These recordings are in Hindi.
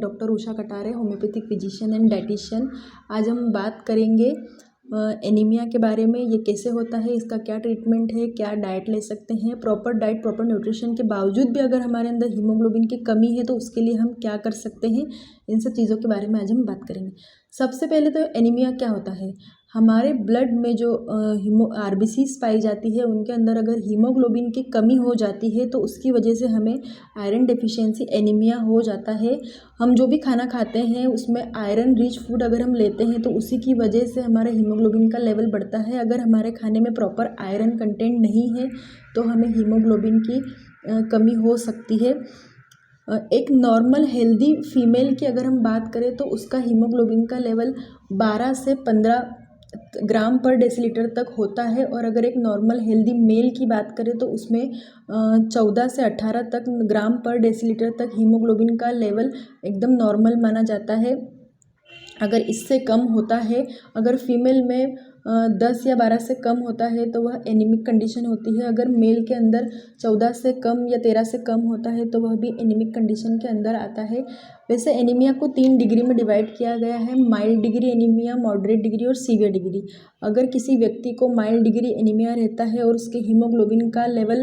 Doctor Usha Katare, homeopathic physician and dietitian. आज हम बात करेंगे एनीमिया के बारे में। ये कैसे होता है, इसका क्या ट्रीटमेंट है, क्या डाइट ले सकते हैं, प्रॉपर डाइट प्रॉपर न्यूट्रिशन के बावजूद भी अगर हमारे अंदर हीमोग्लोबिन की कमी है तो उसके लिए हम क्या कर सकते हैं, इन सब चीज़ों के बारे में आज हम बात करेंगे। सबसे पहले तो एनीमिया क्या होता है। हमारे ब्लड में जो आरबीसीज पाई जाती है उनके अंदर अगर हीमोग्लोबिन की कमी हो जाती है तो उसकी वजह से हमें आयरन डेफिशिएंसी एनीमिया हो जाता है। हम जो भी खाना खाते हैं उसमें आयरन रिच फूड अगर हम लेते हैं तो उसी की वजह से हमारा हीमोग्लोबिन का लेवल बढ़ता है। अगर हमारे खाने में प्रॉपर आयरन कंटेंट नहीं है तो हमें हीमोग्लोबिन की कमी हो सकती है। एक नॉर्मल हेल्दी फीमेल की अगर हम बात करें तो उसका हीमोग्लोबिन का लेवल 12 से 15 ग्राम पर डेसीलीटर तक होता है, और अगर एक नॉर्मल हेल्दी मेल की बात करें तो उसमें 14 से 18 तक ग्राम पर डेसीलीटर तक हीमोग्लोबिन का लेवल एकदम नॉर्मल माना जाता है। अगर इससे कम होता है, अगर फीमेल में 10 या 12 से कम होता है तो वह एनीमिक कंडीशन होती है। अगर मेल के अंदर 14 से कम या 13 से कम होता है तो वह भी एनीमिक कंडीशन के अंदर आता है। वैसे एनीमिया को 3 डिग्री में डिवाइड किया गया है, mild degree anaemia, moderate degree और सीवियर डिग्री। अगर किसी व्यक्ति को माइल्ड डिग्री एनीमिया रहता है और उसके हीमोग्लोबिन का लेवल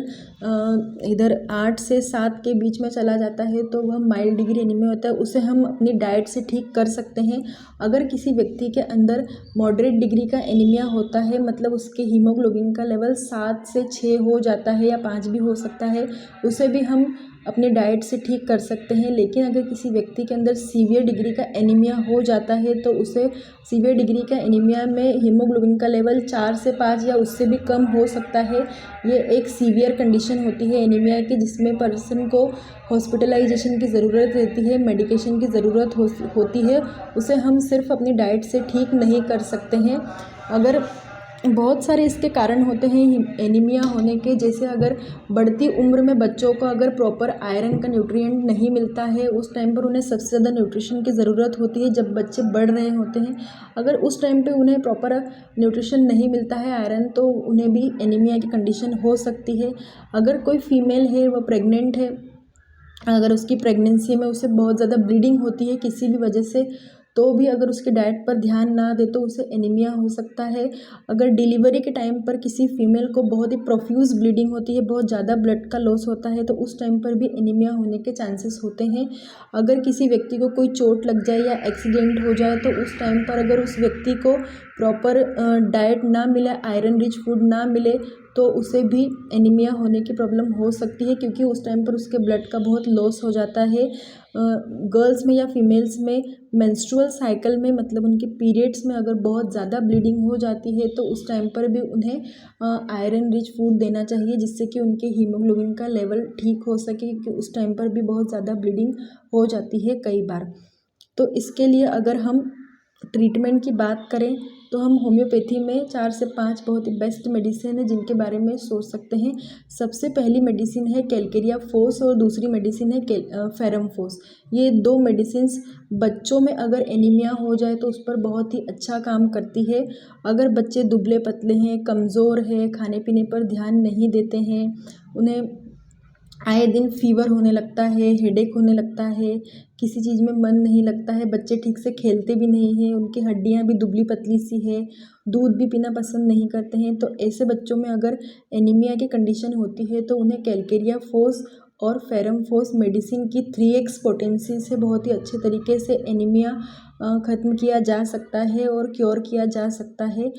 इधर 8 से 7 के बीच में चला जाता है तो वह माइल्ड डिग्री एनीमिया होता है। उसे हम अपनी डाइट से ठीक कर सकते हैं। अगर किसी व्यक्ति के अंदर मॉडरेट डिग्री का एनीमिया होता है, मतलब उसके हीमोग्लोबिन का लेवल 7 से 6 हो जाता है या 5 भी हो सकता है, उसे भी हम अपनी डाइट से ठीक कर सकते हैं। लेकिन अगर किसी व्यक्ति के अंदर सीवियर डिग्री का एनीमिया हो जाता है तो उसे सीवियर डिग्री का एनीमिया में हीमोग्लोबिन का लेवल 4 से 5 या उससे भी कम हो सकता है। ये एक सीवियर कंडीशन होती है एनीमिया की, जिसमें पर्सन को हॉस्पिटलाइजेशन की ज़रूरत रहती है, मेडिकेशन की ज़रूरत होती है। उसे हम सिर्फ अपनी डाइट से ठीक नहीं कर सकते हैं। अगर बहुत सारे इसके कारण होते हैं एनीमिया होने के, जैसे अगर बढ़ती उम्र में बच्चों को अगर प्रॉपर आयरन का न्यूट्रिएंट नहीं मिलता है, उस टाइम पर उन्हें सबसे ज़्यादा न्यूट्रिशन की ज़रूरत होती है जब बच्चे बढ़ रहे होते हैं। अगर उस टाइम पे उन्हें प्रॉपर न्यूट्रिशन नहीं मिलता है आयरन, तो उन्हें भी एनीमिया की कंडीशन हो सकती है। अगर कोई फीमेल है, वह प्रेग्नेंट है, अगर उसकी प्रेगनेंसी में उसे बहुत ज़्यादा ब्लीडिंग होती है किसी भी वजह से, तो भी अगर उसके डाइट पर ध्यान ना दे तो उसे एनीमिया हो सकता है। अगर डिलीवरी के टाइम पर किसी फीमेल को बहुत ही प्रोफ्यूज ब्लीडिंग होती है, बहुत ज़्यादा ब्लड का लॉस होता है, तो उस टाइम पर भी एनीमिया होने के चांसेस होते हैं। अगर किसी व्यक्ति को कोई चोट लग जाए या एक्सीडेंट हो जाए तो उस टाइम पर अगर उस व्यक्ति को प्रॉपर डाइट ना मिले, आयरन रिच फूड ना मिले, तो उसे भी एनीमिया होने की प्रॉब्लम हो सकती है, क्योंकि उस टाइम पर उसके ब्लड का बहुत लॉस हो जाता है। गर्ल्स में या फीमेल्स में मेंस्ट्रुअल साइकिल में, मतलब उनके पीरियड्स में अगर बहुत ज़्यादा ब्लीडिंग हो जाती है तो उस टाइम पर भी उन्हें आयरन रिच फूड देना चाहिए, जिससे कि उनके हीमोग्लोबिन का लेवल ठीक हो सके, क्योंकि उस टाइम पर भी बहुत ज़्यादा ब्लीडिंग हो जाती है कई बार। तो इसके लिए अगर हम ट्रीटमेंट की बात करें तो हम होम्योपैथी में 4 से 5 बहुत ही बेस्ट मेडिसिन है जिनके बारे में सोच सकते हैं। सबसे पहली मेडिसिन है कैलकेरिया फोस और दूसरी मेडिसिन है फेरम फोस। ये 2 मेडिसिन्स बच्चों में अगर एनीमिया हो जाए तो उस पर बहुत ही अच्छा काम करती है। अगर बच्चे दुबले पतले हैं, कमज़ोर हैं, खाने पीने पर ध्यान नहीं देते हैं, उन्हें आए दिन फीवर होने लगता है, हेडेक होने लगता है, किसी चीज़ में मन नहीं लगता है, बच्चे ठीक से खेलते भी नहीं हैं, उनकी हड्डियाँ भी दुबली पतली सी है, दूध भी पीना पसंद नहीं करते हैं, तो ऐसे बच्चों में अगर एनीमिया की कंडीशन होती है तो उन्हें कैलकेरिया फोस और फेरम फोस मेडिसिन की 3x पोटेंसी से बहुत ही अच्छे तरीके से एनीमिया ख़त्म किया जा सकता है और क्योर किया जा सकता है।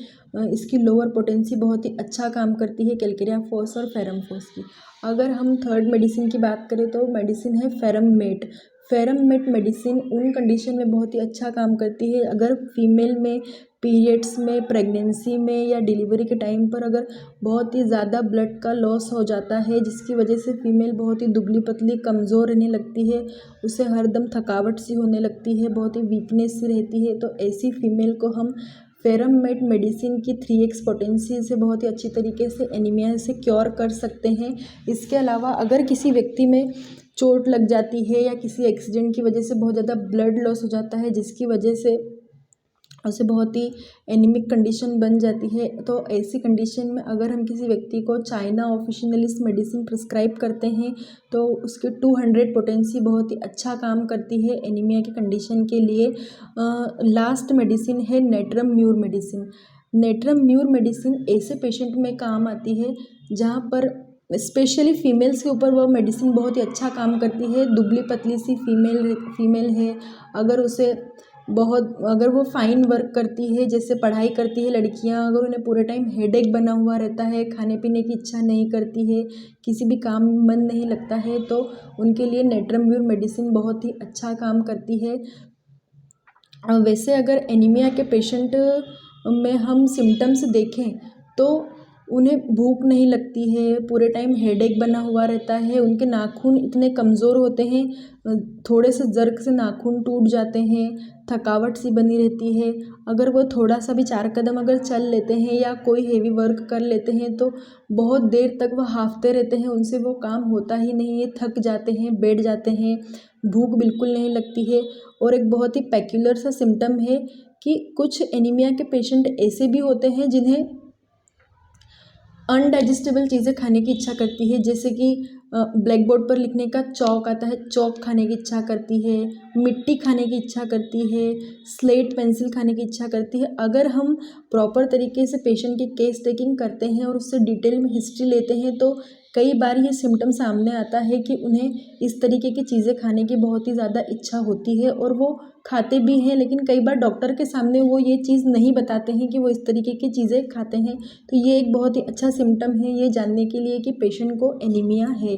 इसकी लोअर पोटेंसी बहुत ही अच्छा काम करती है कैलकेरिया फोस और फेरम फोस की। अगर हम थर्ड मेडिसिन की बात करें तो मेडिसिन है ferrum met. Ferrum met medicine उन कंडीशन में बहुत ही अच्छा काम करती है अगर फीमेल में पीरियड्स में, प्रेगनेंसी में या डिलीवरी के टाइम पर अगर बहुत ही ज़्यादा ब्लड का लॉस हो जाता है, जिसकी वजह से फीमेल बहुत ही दुबली पतली कमज़ोर रहने लगती है, उसे हरदम थकावट सी होने लगती है, बहुत ही वीकनेस सी रहती है, तो ऐसी फीमेल को हम फेरम मेट मेडिसिन की 3x पोटेंसी से बहुत ही अच्छी तरीके से एनीमिया से क्योर कर सकते हैं। इसके अलावा अगर किसी व्यक्ति में चोट लग जाती है या किसी एक्सीडेंट की वजह से बहुत ज़्यादा ब्लड लॉस हो जाता है, जिसकी वजह से उसे बहुत ही एनीमिक कंडीशन बन जाती है। तो ऐसी कंडीशन में अगर हम किसी व्यक्ति को चाइना ऑफिशियलिस मेडिसिन प्रिस्क्राइब करते हैं तो उसके 200 पोटेंसी बहुत ही अच्छा काम करती है एनीमिया की कंडीशन के लिए। लास्ट मेडिसिन है natrum mur medicine. Natrum mur medicine ऐसे पेशेंट में काम आती है जहाँ पर स्पेशली फीमेल्स के ऊपर वह मेडिसिन बहुत ही अच्छा काम करती है। दुबली पतली सी फीमेल है, अगर वो फाइन वर्क करती है, जैसे पढ़ाई करती है लड़कियां, अगर उन्हें पूरे टाइम हेडेक बना हुआ रहता है, खाने पीने की इच्छा नहीं करती है, किसी भी काम में मन नहीं लगता है, तो उनके लिए नेट्रम्ब्यूर मेडिसिन बहुत ही अच्छा काम करती है। वैसे अगर एनीमिया के पेशेंट में हम सिम्टम्स देखें तो उन्हें भूख नहीं लगती है, पूरे टाइम हेडेक बना हुआ रहता है, उनके नाखून इतने कमज़ोर होते हैं, थोड़े से ज़र्क से नाखून टूट जाते हैं, थकावट सी बनी रहती है। अगर वो थोड़ा सा भी 4 कदम अगर चल लेते हैं या कोई हेवी वर्क कर लेते हैं तो बहुत देर तक वह हांफते रहते हैं, उनसे वो काम होता ही नहीं है, थक जाते हैं, बैठ जाते हैं, भूख बिल्कुल नहीं लगती है। और एक बहुत ही पेक्यूलर सा सिम्टम है कि कुछ एनीमिया के पेशेंट ऐसे भी होते हैं जिन्हें अनडाइजेस्टेबल चीज़ें खाने की इच्छा करती है, जैसे कि ब्लैक बोर्ड पर लिखने का चॉक आता है, चॉक खाने की इच्छा करती है, मिट्टी खाने की इच्छा करती है, स्लेट पेंसिल खाने की इच्छा करती है। अगर हम प्रॉपर तरीके से पेशेंट की केस टेकिंग करते हैं और उससे डिटेल में हिस्ट्री लेते हैं तो कई बार ये सिम्टम सामने आता है कि उन्हें इस तरीके की चीज़ें खाने की बहुत ही ज़्यादा इच्छा होती है और वो खाते भी हैं, लेकिन कई बार डॉक्टर के सामने वो ये चीज़ नहीं बताते हैं कि वो इस तरीके की चीज़ें खाते हैं। तो ये एक बहुत ही अच्छा सिम्टम है ये जानने के लिए कि पेशेंट को एनीमिया है।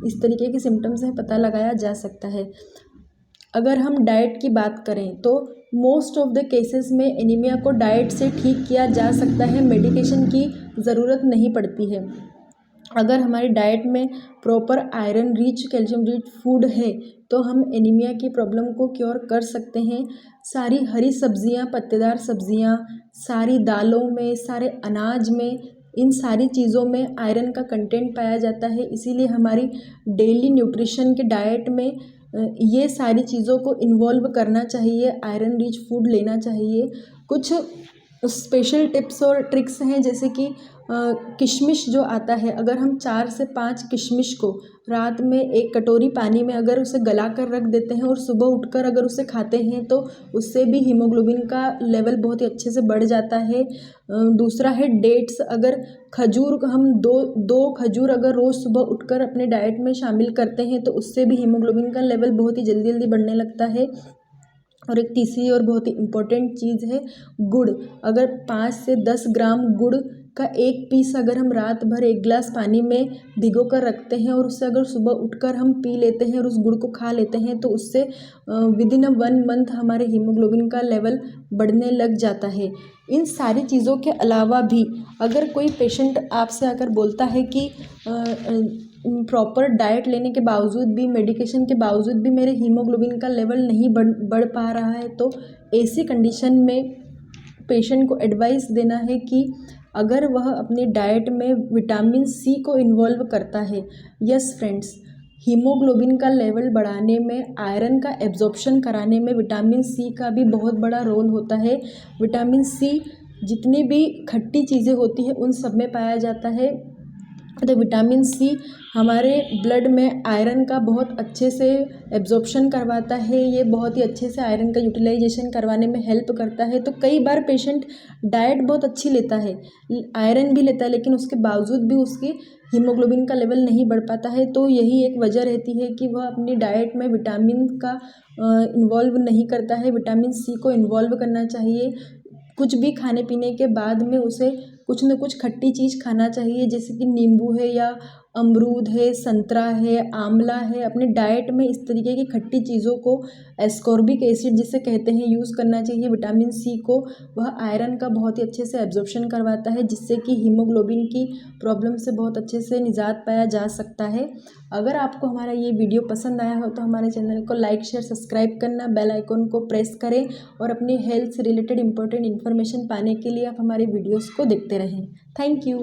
इस तरीके के सिम्टम से पता लगाया जा सकता है। अगर हम डाइट की बात करें तो मोस्ट ऑफ द केसेस में एनीमिया को डाइट से ठीक किया जा सकता है, मेडिकेशन की ज़रूरत नहीं पड़ती है। अगर हमारी डाइट में proper iron rich, calcium rich food है तो हम एनीमिया की प्रॉब्लम को क्योर कर सकते हैं। सारी हरी सब्जियां, पत्तेदार सब्जियां, सारी दालों में, सारे अनाज में, इन सारी चीज़ों में आयरन का कंटेंट पाया जाता है। इसीलिए हमारी डेली न्यूट्रिशन के डाइट में ये सारी चीज़ों को इन्वॉल्व करना चाहिए, आयरन रिच फूड लेना चाहिए। कुछ स्पेशल टिप्स और ट्रिक्स हैं, जैसे कि किशमिश जो आता है, अगर हम 4 से 5 किशमिश को रात में एक कटोरी पानी में अगर उसे गला कर रख देते हैं और सुबह उठकर अगर उसे खाते हैं तो उससे भी हीमोग्लोबिन का लेवल बहुत ही अच्छे से बढ़ जाता है। दूसरा है डेट्स, अगर खजूर हम दो खजूर अगर रोज़ सुबह उठकर अपने डाइट में शामिल करते हैं तो उससे भी हीमोग्लोबिन का लेवल बहुत ही जल्दी जल्दी बढ़ने लगता है। और एक तीसरी और बहुत ही इम्पोर्टेंट चीज़ है गुड़। अगर 5 से 10 ग्राम गुड़ का एक पीस अगर हम रात भर 1 गिलास पानी में भिगो कर रखते हैं और उससे अगर सुबह उठकर हम पी लेते हैं और उस गुड़ को खा लेते हैं तो उससे विदिन 1 मंथ हमारे हीमोग्लोबिन का लेवल बढ़ने लग जाता है। इन सारी चीज़ों के अलावा भी अगर कोई पेशेंट आपसे आकर बोलता है कि प्रॉपर डाइट लेने के बावजूद भी, मेडिकेशन के बावजूद भी मेरे हीमोग्लोबिन का लेवल नहीं बढ़ पा रहा है, तो ऐसी कंडीशन में पेशेंट को एडवाइस देना है कि अगर वह अपनी डाइट में विटामिन सी को इन्वॉल्व करता है। यस फ्रेंड्स, हीमोग्लोबिन का लेवल बढ़ाने में, आयरन का एब्जॉर्प्शन कराने में विटामिन सी का भी बहुत बड़ा रोल होता है। विटामिन सी जितनी भी खट्टी चीज़ें होती हैं उन सब में पाया जाता है। तो विटामिन सी हमारे ब्लड में आयरन का बहुत अच्छे से एब्जॉर्प्शन करवाता है, ये बहुत ही अच्छे से आयरन का यूटिलाइजेशन करवाने में हेल्प करता है। तो कई बार पेशेंट डाइट बहुत अच्छी लेता है, आयरन भी लेता है, लेकिन उसके बावजूद भी उसकी हीमोग्लोबिन का लेवल नहीं बढ़ पाता है। तो यही एक वजह रहती है कि वह अपनी डाइट में विटामिन का इन्वॉल्व नहीं करता है। विटामिन सी को इन्वॉल्व करना चाहिए। कुछ भी खाने पीने के बाद में उसे कुछ न कुछ खट्टी चीज़ खाना चाहिए, जैसे कि नींबू है या अमरूद है, संतरा है, आंवला है। अपने डाइट में इस तरीके की खट्टी चीज़ों को, एस्कॉर्बिक एसिड जिसे कहते हैं, यूज़ करना चाहिए। विटामिन सी को वह आयरन का बहुत ही अच्छे से एब्जॉर्प्शन करवाता है, जिससे कि हीमोग्लोबिन की प्रॉब्लम से बहुत अच्छे से निजात पाया जा सकता है। अगर आपको हमारा ये वीडियो पसंद आया हो तो हमारे चैनल को लाइक, शेयर, सब्सक्राइब करना, बेल आइकन को प्रेस करें और अपनी हेल्थ से रिलेटेड इंपॉर्टेंट इन्फॉर्मेशन पाने के लिए आप हमारे वीडियोज़ को देखते रहें। Thank you.